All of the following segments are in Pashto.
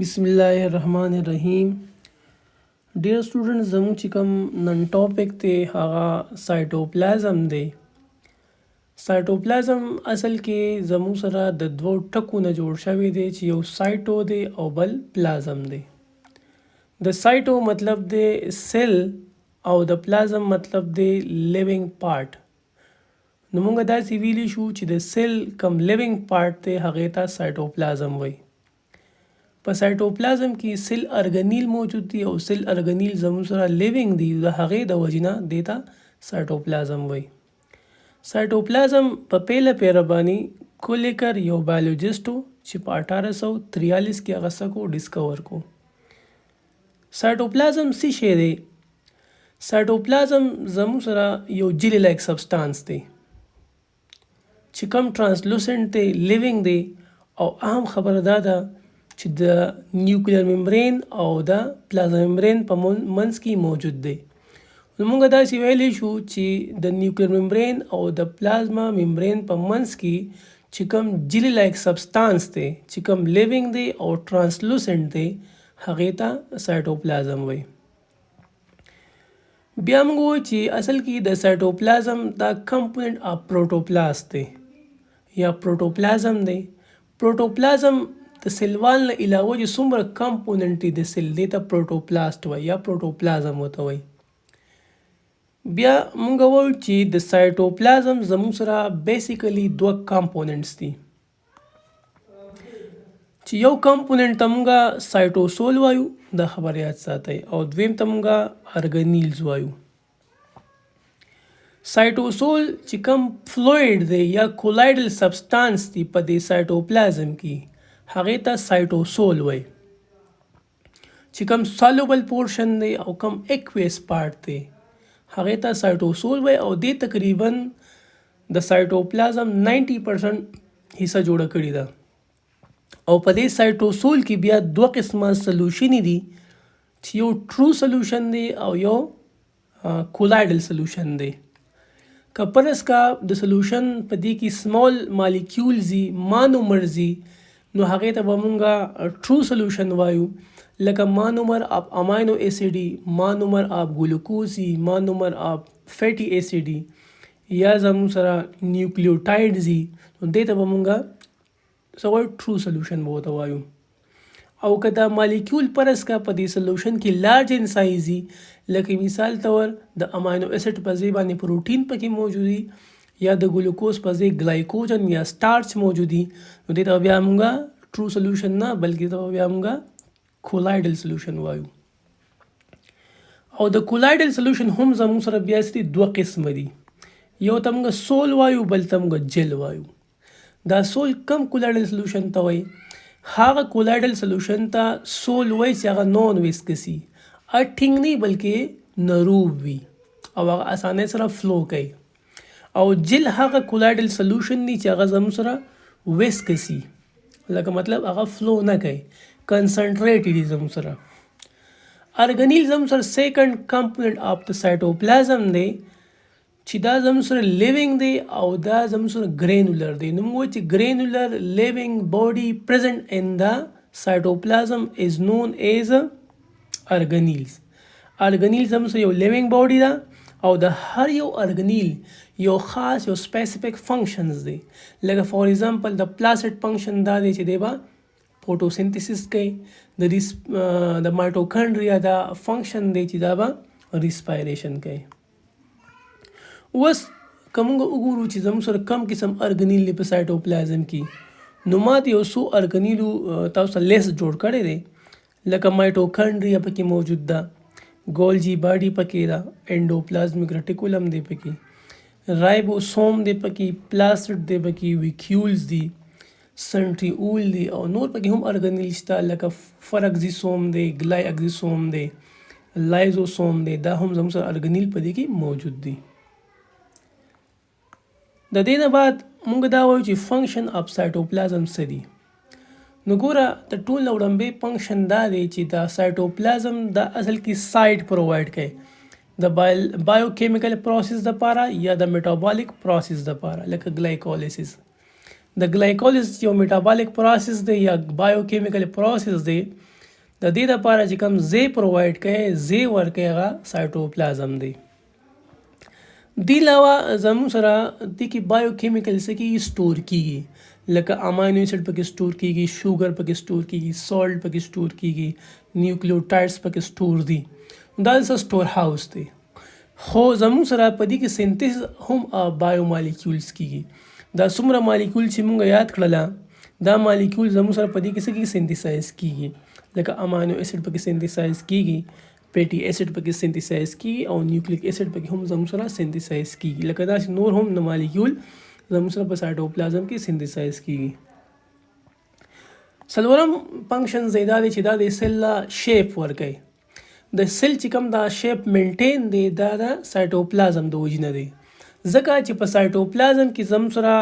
बिस्मिल्लाहिर्रहमानिर्रहीम। Dear students, زموږ چې کوم نن ټاپک دی هغه سایټوپلازم دی. سایټوپلازم اصل کې زموږ سره د دوه ټکو نه جوړ شوی دی چې یو سایټو دی او بل پلازم دی. د سایټو مطلب دی سیل او د پلازم مطلب دی لیوینګ پارت. نو موږ داسې ویلی شو چې د سیل کم لیوینګ پارت دی هغه ته سایټوپلازم وایي. په سایټوپلازم کې سیل ارګانیل موجود دی او سیل ارګانیل زموږ سره لیوینګ دی، د هغې د وجنه دیتا سایټوپلازم وایي. سایټوپلازم په پیله پیره باندې کولیکر یو بایولوژیسټو چې په 1843 کې هغه سکو ډیسکور کو. سایټوپلازم څه شی دی؟ سایټوپلازم زموږ سره یو جیلی لایک سبسټانس دی چې کوم ټرانسلوسنټ دی، لیوینګ دی، او اهم خبره دا ده چې د نیوکلیر ممبرین او د پلازما ممبرین په منځ کې موجود دی. نو موږ داسې ویلی شو چې د نیوکلیر ممبرین او د پلازما ممبرین په منځ کې چې کوم جیلی لایک سبسټانس دی، چې کوم لیوینګ دی او ټرانسلوسنټ دی، هغې ته سایټوپلازم وایي. بیا موږ وایو چې اصل کې د سایټوپلازم دا کمپوننټ اف پروټوپلاست دی یا پروټوپلازم دی. پروټوپلازم د سیل وال نه علاوه چې څومره کمپوننټ دي د سیل دی ته پروټوپلاست وایي یا پروټوپلازم ورته وایي. بیا موږ وایو چې د سایټوپلازم زموږ سره بیسیکلی دوه کمپوننټس دي چې یو کمپوننټ ته موږ سایټوسول وایو، دا خبر یاد ساتئ، او دویم ته موږ ارګانیلز وایو. سایټوسول چې کوم فلوئډ دی یا کولایډل سبسټانس دی په دې سایټوپلازم کې هغې ته سایټوسول وایي. چې کوم سالوبل پورشن دی او کوم ایکویس پارت دی هغې ته سایټوسول وایي او دې تقریبا د سایټوپلازم 90% حصہ جوړه کړې ده. او په دې سایټوسول کې بیا دوه قسمه سلوشن دي چې یو ټرو سلوشن دی او یو کولایډل سلوشن دی. که پرس کا د سلوشن په دې کې سمال مالیکیولز دي، مانومرز دي، نو هغې ته به مونږه ټرو سلوشن وایو. لکه مانومر اف امینو ایسیډ دي، مانومر اف ګلوکوز دي، مانومر اف فیټي ایسیډ دي، یا زموږ سره نیوکلیوټایډز دي، نو دې ته به مونږه څه وایو؟ ټرو سلوشن به ورته وایو. او که دا مالیکیول پرس کا په دې سلوشن کې لارج ان سایز دي، لکه مثال طور د امینو ایسیډ په ځای باندې پروټین پکې موجود دي یا د ګلوکوز په ځای ګلایکوجن یا سټارچ موجود دي، نو دې ته بیا مونږه ټرو سلوشن نه بلکې ته بیا مونږه کولایډل سلوشن وایو. او د کولایډل سلوشن هم زموږ سره بیا دوه قسمه دي، یو ته مونږه سول وایو، بل ته مونږه جل وایو. دا سول کم کولایډل سلوشن ته وایي؟ هغه کولایډل سلوشن ته سول وایي چې هغه نون ویسکسي، ټینګ نه بلکې نروب وي او هغه اسانۍ سره فلو کوي. او جل هغه کولایډل سلوشن دی چې هغه زموږ سره ویسکسي، لکه مطلب هغه فلو نه کوي، کنسنټریټ دي زموږ سره. ارګانیل زموږ سره سیکنډ کمپوننټ اف د سایټوپلازم دی چې دا زموږ سره لیوینګ دی او دا زموږ سره ګرینولر دی. نو موږ چې ګرینولر لیوینګ باډي پریزنټ ان د سایټوپلازم از نون ایز ارګانیلز. ارګانیل زموږ سره یو لیوینګ باډي ده او د هر یو ارګانیل یو خاص یو سپیسیفیک فنکشنز دی. لکه فور ایگزامپل د پلاسټ فنکشن دا دی چې دی به فوټوسنتھسس کوي، د مایټوکانډریا دا فنکشن دی چې دا به ریسپایریشن کوي. اوس که موږ وګورو چې زموږ سره کم قسم ارګانیل دی په سایټوپلازم کې، نو ما د یو څو ارګانیلو تاسو ته لیست جوړ کړی دی. لکه مایټوکانډریا پکې موجود ده، ګولجی باډي پکې ده، انډوپلازمیک ریټیکولم دی پکې، رایبوسوم دی پکې، پلاسټ دی پکې، ویکیولز دی، سنټریول دی، او نور پکې هم ارګانیل شته لکه فرکزیسوم دی، ګلای اکزیسوم دی، لایزوسوم دی. دا هم زموږ سره ارګانیل په دې کې موجود دي. د دې نه بعد موږ دا وایو چې فنکشن اف سایټوپلازم څه دي. نو ګوره د ټول نه وړاندې فنکشن دا دی چې دا سایټوپلازم دا اصل کې سایټ پرووایډ کوي د بایوکیمیکل پروسس دپاره یا د میټابولیک پروسس دپاره، لکه ګلایکولیسس. د ګلایکولیسس یو میټابولیک پروسس دی یا بایوکیمیکل پروسس دی د دې لپاره چې کوم ځای پرووایډ کوي ځای ورکوي هغه سایټوپلازم دی. دی علاوه زموږ سره دې کې بایو کیمیکل څه کېږي سټور کېږي، لکه اماینو ایسډ پکې سټور کېږي، شوګر پکې سټور کېږي، سالټ پکې سټور کېږي، نیوکلیوټایډز پکې سټور دي. دا څه سټور هاوس دی. خو زموږ سره په دې کې سینتیز هم بایو مالیکولز کېږي. دا څومره مالیکول چې موږ یاد کړله دا مالیکول زموږ سره په دې کې څه کېږي سینتیسایز کېږي، لکه اماینو ایسډ پکې سینتیسایز کېږي، پیټي ایسډ پکې سینتیسایز کېږي او نیوکلیک ایسډ پکې هم زموږ سره سینتیسایز کېږي. لکه داسې نور هم د مالیکول زموږ سره په سایټوپلازم کې سینتیسایز کېږي. څلورم فنکشن دا دی چې دا د سیل له شیپ ورکوي. د سیل چې کوم دا شیپ مینټین دی دا د سایټوپلازم د وجې نه دی، ځکه چې په سایټوپلازم کې زموږ سره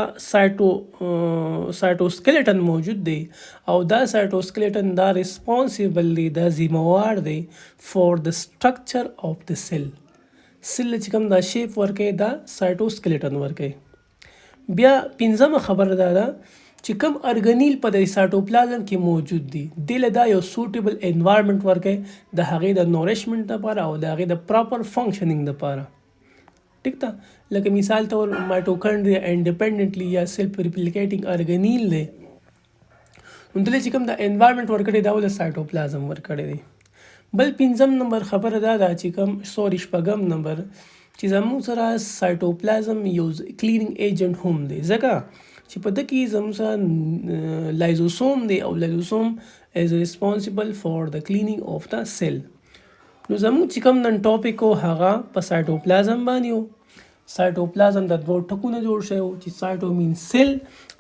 سایټوسکلیټن موجود دی او دا سایټوسکلیټن دا ریسپانسیبل دی، دا ذمہوار دی فور د سټرکچر آف د سیل. سیل چې کوم دا شیپ ورکوي دا سایټوسکلیټن ورکوي. بیا پنځمه خبره دا ده چې کوم ارګنیل په د سایټوپلازم کې موجود دي دې له دا یو سوټیبل انوایرمنټ ورکوي د هغې د نورشمنټ لپاره او د هغې د پراپر فنکشنینګ لپاره. ټیک ده، لکه مثال طور مایټوکانډریا انډیپینډنټلی یا سیلف ریپلیکیټینګ ارګنیل دی، نو دلته چې کوم د انوایرمنټ ورکړی دا ول سایټوپلازم ورکړی دی. بل پنځم نمبر خبره دا ده چې کوم شپږم نمبر چې زموږ سره سایټوپلازم یو کلینینګ ایجنټ هم دی، ځکه چې په ده کې زموږ سره لایزوسوم دی او لایزوسوم از ریسپانسیبل فار د کلینینګ آف د سیل. نو زموږ چې کوم نن ټاپک و هغه په سایټوپلازم باندې و. سایټوپلازم د دوه ټکو نه جوړ شوی و چې سایټو مین سیل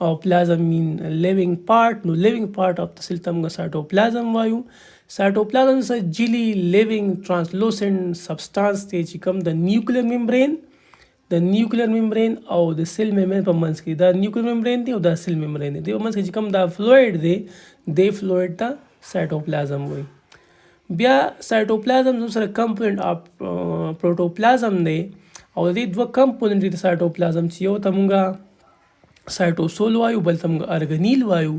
او پلازم مین لیوینګ پارټ. نو لیوینګ پارټ آف د سیل ته موږ سایټوپلازم وایو. سایټوپلازم څه جیلی لیوینګ ټرانسلوسنټ سبسټانس دی چې کوم د نیوکلیر ممبرین او د سیل ممبرین په منځ کې، دا نیوکلیر ممبرین دی او دا سیل ممبرین دی، په منځ کې چې کوم دا فلوئډ دی دې فلوئډ ته سایټوپلازم وایي. بیا سایټوپلازم زموږ سره کمپوننټ اف پروټوپلازم دی او د دې دوه کمپوننټ دي د سایټوپلازم چې یو ته مونږه سایټوسول وایو بل ته مونږ ارګنیل وایو.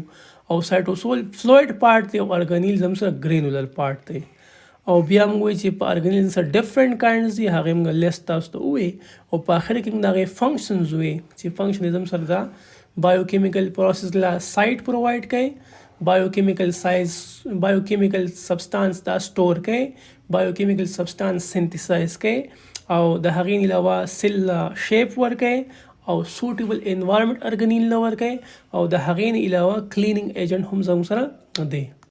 او سایټوسول فلوئډ پارټ دی او ارګنیل زموږ سره ګرینولر پارټ دی. او بیا موږ وایو چې په ارګنیل سره ډفرنٹ کاینډز دي، هغې موږ لیست تاسو ته ووایي او په آخر کې موږ د هغې فنکشنز ووایي چې فنکشن یې زموږ سره دا بایو کیمیکل پروسس له سایټ پرووایډ کوي، بایوکیمیکل سبسټانس دا سټور کوي، بایوکیمیکل سبسټانس سینتیسایز کوي او د هغې نه علاوه سیل شیپ ورکوي او سوټیبل انوایرمنټ ارګنیل نه ورکوي او د هغې نه علاوه کلینینګ ایجنټ هم زموږ سره دی.